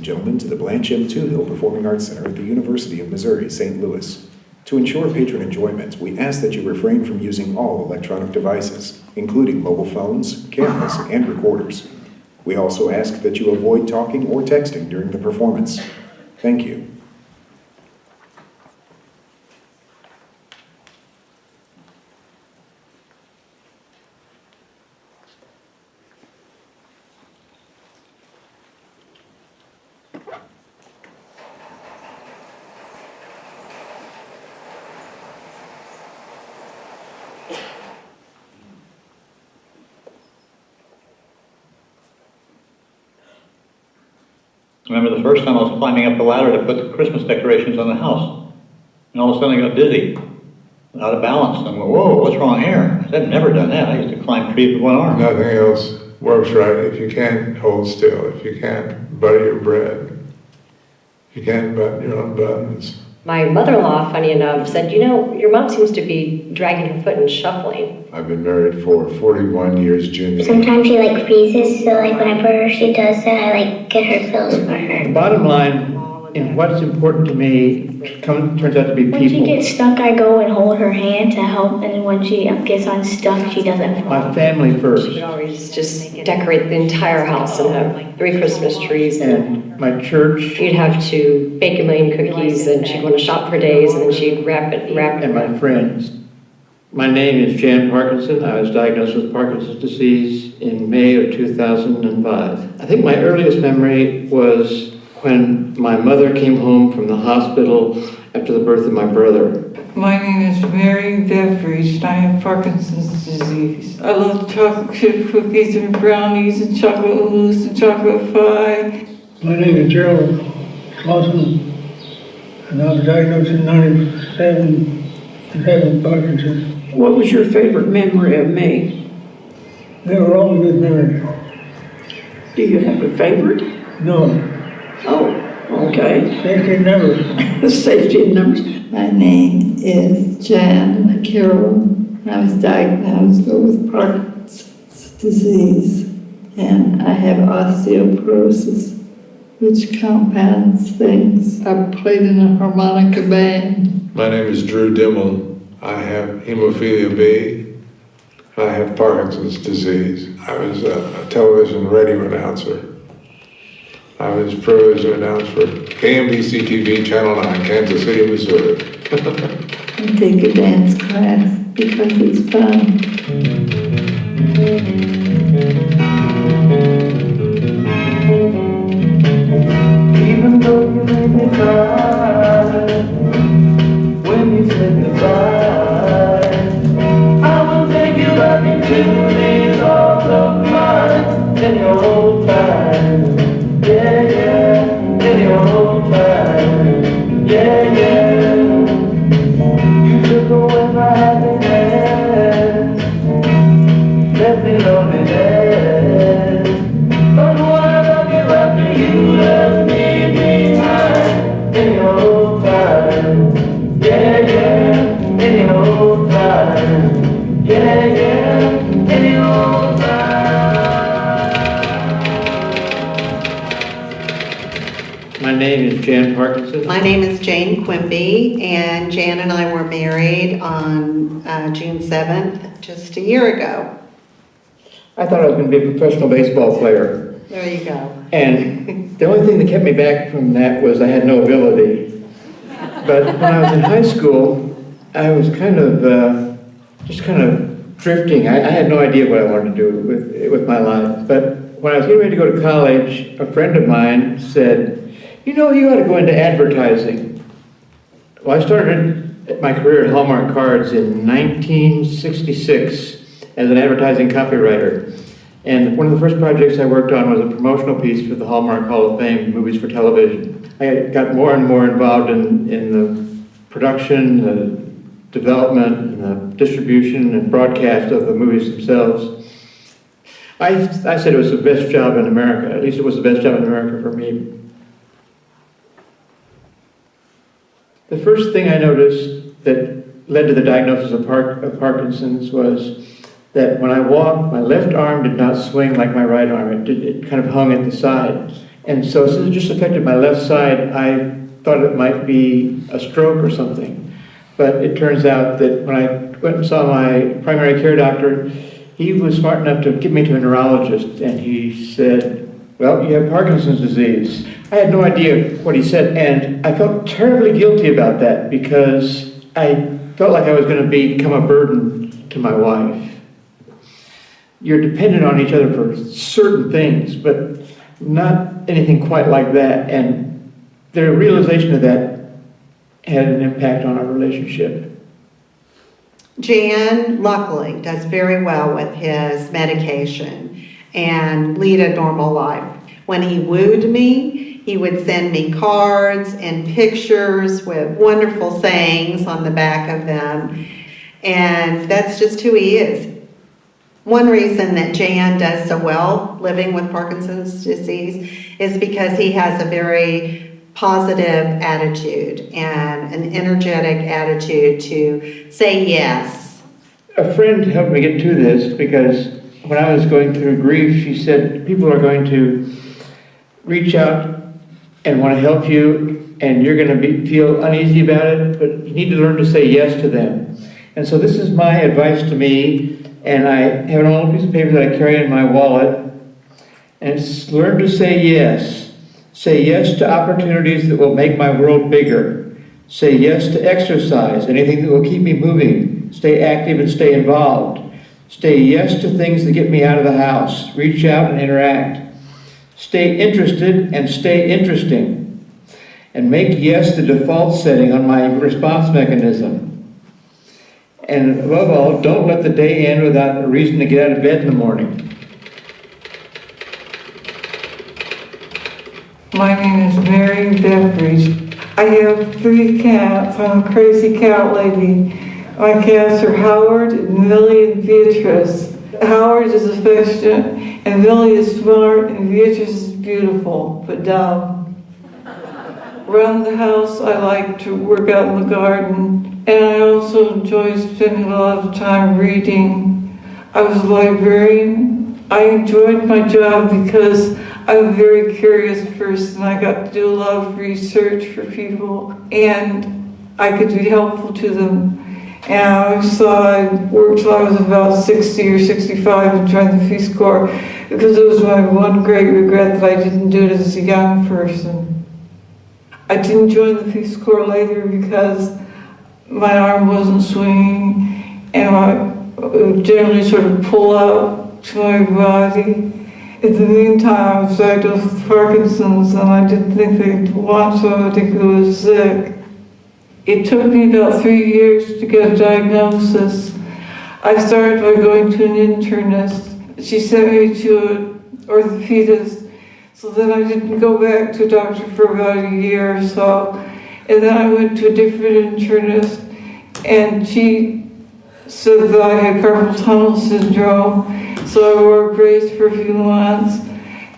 and gentlemen, to the Blanche M. Toohill Performing Arts Center at the University of Missouri, St. Louis. To ensure patron enjoyment, we ask that you refrain from using all electronic devices, including mobile phones, cameras, and recorders. We also ask that you avoid talking or texting during the performance. Thank you. I remember the first time I was climbing up the ladder to put the Christmas decorations on the house. And all of a sudden I got dizzy, out of balance. And I went, whoa, what's wrong here? I've never done that. I used to climb trees with one arm. Nothing else works right if you can't hold still, if you can't butter your bread, if you can't button your own buttons. My mother-in-law, funny enough, said, you know, your mom seems to be dragging her foot and shuffling. I've been married for 41 years, Junior. Sometimes she freezes, so whenever she does that, I get her pills for her. The bottom line, and what's important to me, turns out to be people. When she gets stuck, I go and hold her hand to help, and when she gets unstuck, she doesn't fall. My family first. She would always just decorate the entire house and have 3 Christmas trees. And my church. She'd have to bake a million cookies, and she'd want to shop for days, and then she'd wrap it. And my friends. My name is Jan Parkinson. I was diagnosed with Parkinson's disease in May of 2005. I think my earliest memory was when my mother came home from the hospital after the birth of my brother. My name is Mary Beveridge, and I have Parkinson's disease. I love chocolate chip cookies and brownies and chocolate mousse and chocolate pie. My name is Gerald Classmen, and I was diagnosed in 97 with having Parkinson's. What was your favorite memory of me? They were all good memories. Do you have a favorite? No. Oh, okay. Safety in numbers. Safety in numbers. My name is Jan Carroll. I was diagnosed with Parkinson's disease, and I have osteoporosis, which compounds things. I played in a harmonica band. My name is Drew Dimmel. I have hemophilia B. I have Parkinson's disease. I was a television radio announcer. I was privileged to announce for KMBC TV Channel 9, Kansas City, Missouri. I take a dance class because it's fun. Even though you made me cry when you said goodbye, I will take you back into these arms of mine in your old time. Yeah, yeah, in your old time. Yeah, yeah. You took away my happiness, left me loneliness. But what I love you after you left me behind in your old time. Yeah, yeah, in your old time. Yeah, yeah, in your old time. My name is Jan Parkinson. My name is Jane Quimby, and Jan and I were married on June 7th, just a year ago. I thought I was going to be a professional baseball player. There you go. And the only thing that kept me back from that was I had no ability. But when I was in high school, I was kind of, just kind of drifting. I had no idea what I wanted to do with my life. But when I was getting ready to go to college, a friend of mine said, you know, you ought to go into advertising. Well, I started my career at Hallmark Cards in 1966 as an advertising copywriter. And one of the first projects I worked on was a promotional piece for the Hallmark Hall of Fame, Movies for Television. I got more and more involved in the production, the development, and the distribution and broadcast of the movies themselves. I said it was the best job in America. At least it was the best job in America for me. The first thing I noticed that led to the diagnosis of Parkinson's was that when I walked, my left arm did not swing like my right arm. It kind of hung at the side. And so since it just affected my left side, I thought it might be a stroke or something. But it turns out that when I went and saw my primary care doctor, he was smart enough to get me to a neurologist, and he said, well, you have Parkinson's disease. I had no idea what he said, and I felt terribly guilty about that because I felt like I was going to become a burden to my wife. You're dependent on each other for certain things, but not anything quite like that. And the realization of that had an impact on our relationship. Jan, luckily, does very well with his medication and lead a normal life. When he wooed me, he would send me cards and pictures with wonderful sayings on the back of them. And that's just who he is. One reason that Jan does so well living with Parkinson's disease is because he has a very positive attitude and an energetic attitude to say yes. A friend helped me get to this because when I was going through grief, she said, people are going to reach out and want to help you, and you're going to feel uneasy about it, but you need to learn to say yes to them. And so this is my advice to me, and I have an old piece of paper that I carry in my wallet, and it's learn to say yes. Say yes to opportunities that will make my world bigger. Say yes to exercise, anything that will keep me moving. Stay active and stay involved. Say yes to things that get me out of the house. Reach out and interact. Stay interested and stay interesting. And make yes the default setting on my response mechanism. And above all, don't let the day end without a reason to get out of bed in the morning. My name is Mary Beveridge. I have 3 cats. I'm a crazy cat lady. My cats are Howard, Millie, and Beatrice. Howard is affectionate, and Millie is smart, and Beatrice is beautiful, but dumb. Around the house, I like to work out in the garden, and I also enjoy spending a lot of time reading. I was a librarian. I enjoyed my job because I'm a very curious person. I got to do a lot of research for people, and I could be helpful to them. And I always thought I'd work till I was about 60 or 65 and join the Peace Corps, because it was my one great regret that I didn't do it as a young person. I didn't join the Peace Corps later because my arm wasn't swinging, and I would generally sort of pull out to my body. In the meantime, I was diagnosed with Parkinson's, and I didn't think they'd want somebody who was sick. It took me about 3 years to get a diagnosis. I started by going to an internist. She sent me to an orthopedist, so then I didn't go back to a doctor for about a year or so. And then I went to a different internist, and she said that I had carpal tunnel syndrome, so I wore a brace for a few months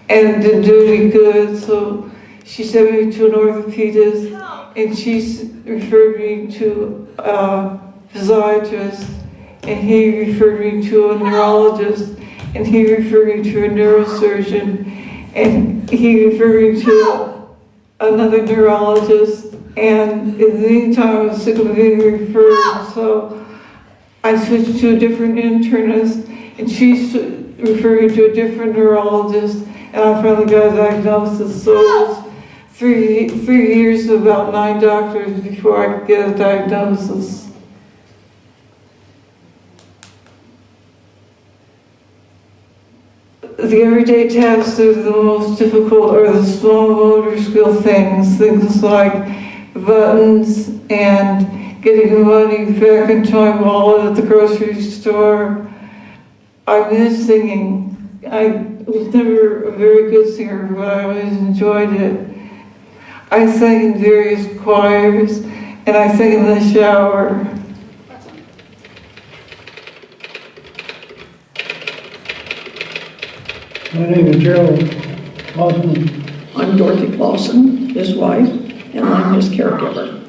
and didn't do any good. So she sent me to an orthopedist, and she referred me to a physiatrist, and he referred me to a neurologist, and he referred me to a neurosurgeon, and he referred me to another neurologist. And in the meantime, I was sick of being referred, so I switched to a different internist, and she referred me to a different neurologist, and I finally got a diagnosis. So it was three years of about 9 doctors before I could get a diagnosis. The everyday tasks are the most difficult, are the small motor skill things like buttons and getting the money back into my wallet at the grocery store. I miss singing. I was never a very good singer, but I always enjoyed it. I sang in various choirs, and I sang in the shower. My name is Gerald Clausman. I'm Dorothy Clausen, his wife, and I'm his caregiver.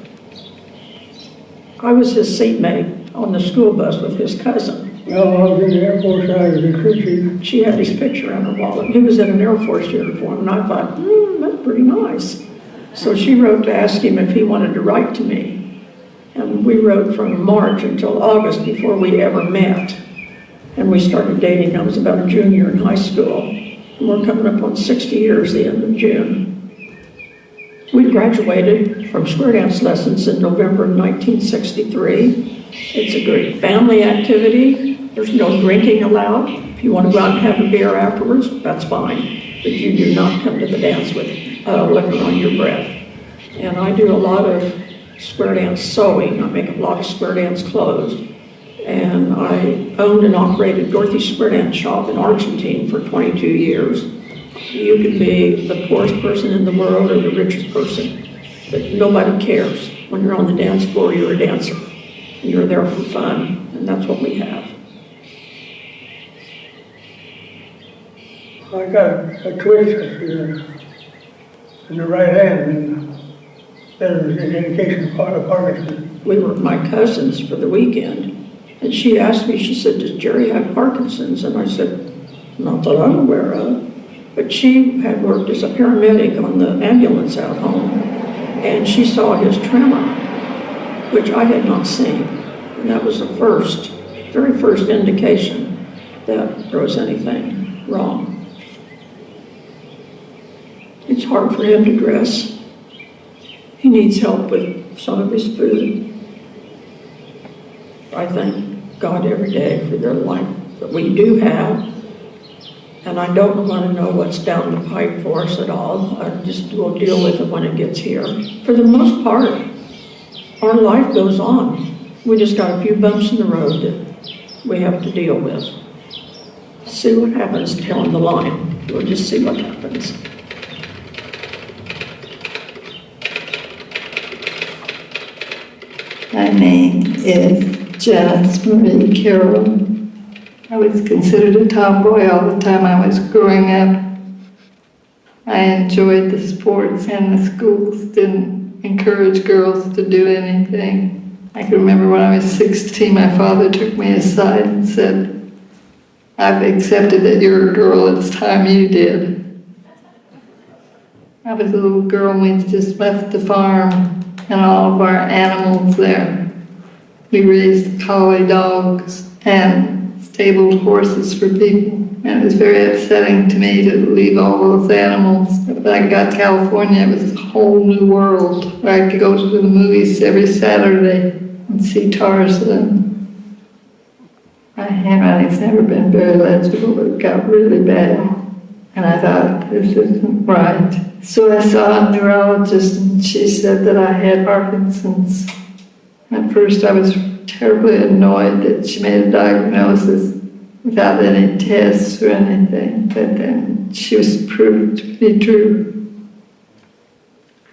I was his seatmate on the school bus with his cousin. Well, I was in the Air Force, I was a crew chief. She had his picture in her wallet. He was in an Air Force uniform, and I thought, that's pretty nice. So she wrote to ask him if he wanted to write to me. And we wrote from March until August before we ever met. And we started dating. I was about a junior in high school. And we're coming up on 60 years the end of June. We graduated from square dance lessons in November of 1963. It's a great family activity. There's no drinking allowed. If you want to go out and have a beer afterwards, that's fine. But you do not come to the dance with liquor on your breath. And I do a lot of square dance sewing. I make a lot of square dance clothes. And I owned and operated Dorothy's Square Dance Shop in Argentine for 22 years. You can be the poorest person in the world or the richest person, but nobody cares. When you're on the dance floor, you're a dancer. And you're there for fun, and that's what we have. I got a twist here in the right hand, and that was an indication of Parkinson's. We were my cousins for the weekend, and she asked me, she said, does Jerry have Parkinson's? And I said, not that I'm aware of. But she had worked as a paramedic on the ambulance out home, and she saw his tremor, which I had not seen. And that was the very first indication that there was anything wrong. It's hard for him to dress. He needs help with some of his food. I thank God every day for their life that we do have. And I don't want to know what's down the pipe for us at all. I just will deal with it when it gets here. For the most part, our life goes on. We just got a few bumps in the road that we have to deal with. See what happens down the line. We'll just see what happens. My name is Janice Marie Carroll. I was considered a tomboy all the time I was growing up. I enjoyed the sports, and the schools didn't encourage girls to do anything. I can remember when I was 16, my father took me aside and said, I've accepted that you're a girl, it's time you did. I was a little girl and we just left the farm and all of our animals there. We raised collie dogs and stabled horses for people. And it was very upsetting to me to leave all those animals. But I got to California, it was a whole new world where I could go to the movies every Saturday and see Tarzan. My handwriting's never been very legible, but it got really bad. And I thought, this isn't right. So I saw a neurologist and she said that I had Parkinson's. At first I was terribly annoyed that she made a diagnosis without any tests or anything, but then she was proved to be true.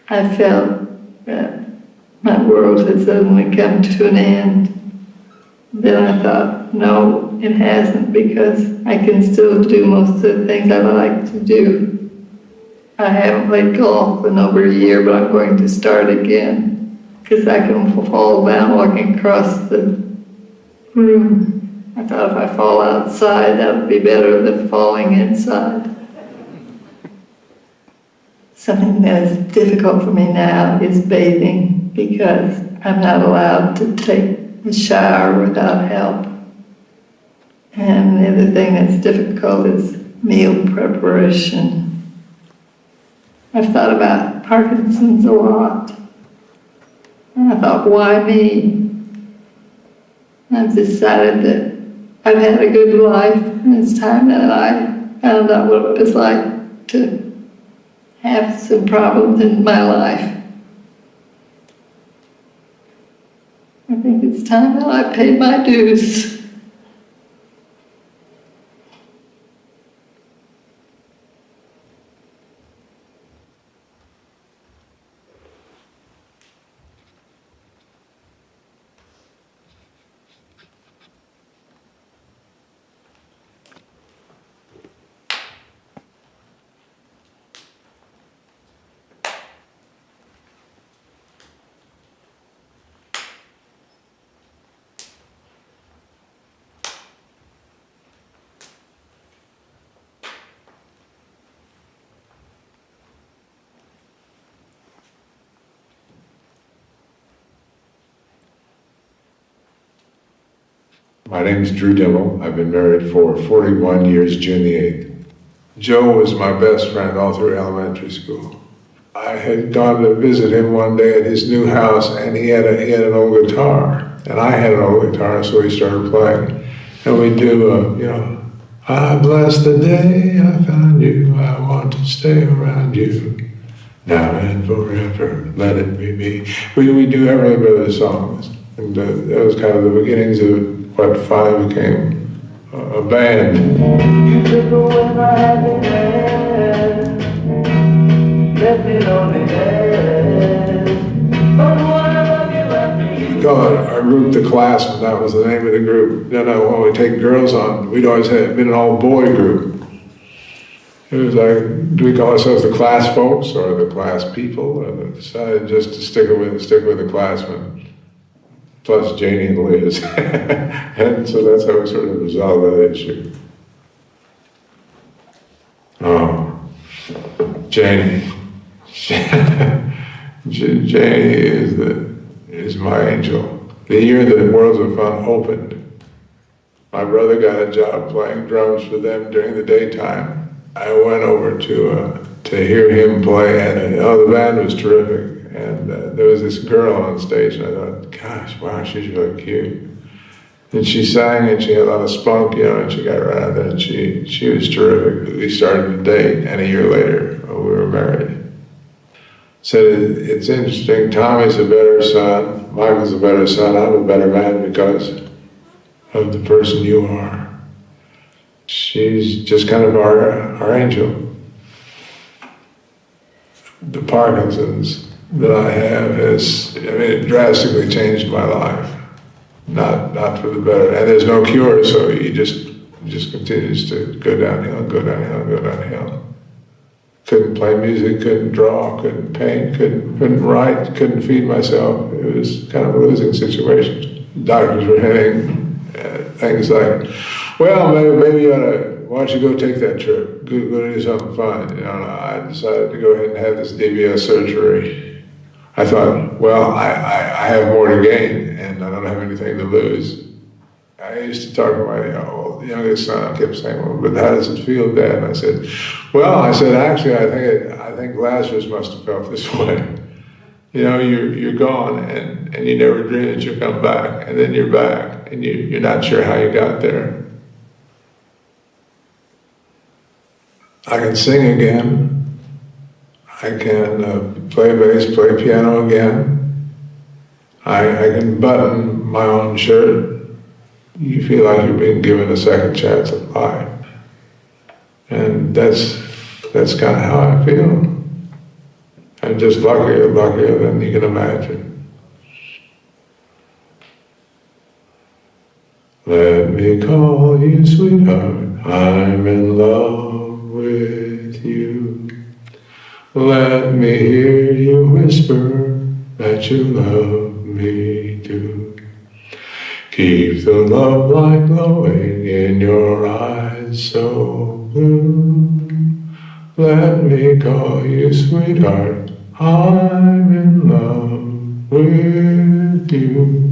I felt that my world had suddenly come to an end. Then I thought, no, it hasn't, because I can still do most of the things I like to do. I haven't played golf in over a year, but I'm going to start again, because I can fall down walking across the room. I thought if I fall outside, that would be better than falling inside. Something that is difficult for me now is bathing, because I'm not allowed to take a shower without help. And the other thing that's difficult is meal preparation. I've thought about Parkinson's a lot. And I thought, why me? I've decided that I've had a good life, and it's time that I found out what it was like to have some problems in my life. I think it's time that I paid my dues. My name's Drew Dimmel. I've been married for 41 years, June the 8th. Joe was my best friend all through elementary school. I had gone to visit him one day at his new house, and he had an old guitar, and I had an old guitar, so we started playing. And we do, I bless the day I found you, I want to stay around you, now and forever, let it be me. We do Everly Brothers songs, and that was kind of the beginnings of what finally became a band. You took away my happiness, left me loneliness, but what love you left me. We call it our group the Classmen. That was the name of the group. Then when we take girls on, we'd always have been an all-boy group. It was like, do we call ourselves the class folks or the class people? And decided just to stick with the Classmen, plus Janie and Liz. And so that's how we sort of resolved that issue. Oh, Janie. Janie is my angel. The year that Worlds of Fun opened, my brother got a job playing drums for them during the daytime. I went over to hear him play, and the band was terrific. And there was this girl on stage, and I thought, gosh, wow, she's really cute. And she sang, and she had a lot of spunk, and she got right out there, and she was terrific. We started to date, and a year later, we were married. So it's interesting, Tommy's a better son, Michael's a better son, I'm a better man because of the person you are. She's just kind of our angel. The Parkinson's that I have it drastically changed my life. Not for the better. And there's no cure, so he just continues to go downhill, go downhill, go downhill. Couldn't play music, couldn't draw, couldn't paint, couldn't write, couldn't feed myself. It was kind of a losing situation. Doctors were hitting things like, well, maybe you ought to, why don't you go take that trip? Go do something fun. I decided to go ahead and have this DBS surgery. I thought, well, I have more to gain, and I don't have anything to lose. I used to talk to my youngest son. I kept saying, well, but how does it feel, Dad? And I said, actually, I think Lazarus must have felt this way. You're gone, and you never dream that you'll come back, and then you're back, and you're not sure how you got there. I can sing again. I can play bass, play piano again. I can button my own shirt. You feel like you're being given a second chance at life. And that's kind of how I feel. I'm just luckier than you can imagine. Let me call you sweetheart, I'm in love with you. Let me hear you whisper that you love me too. Keep the love light glowing in your eyes so blue. Let me call you sweetheart, I'm in love with you.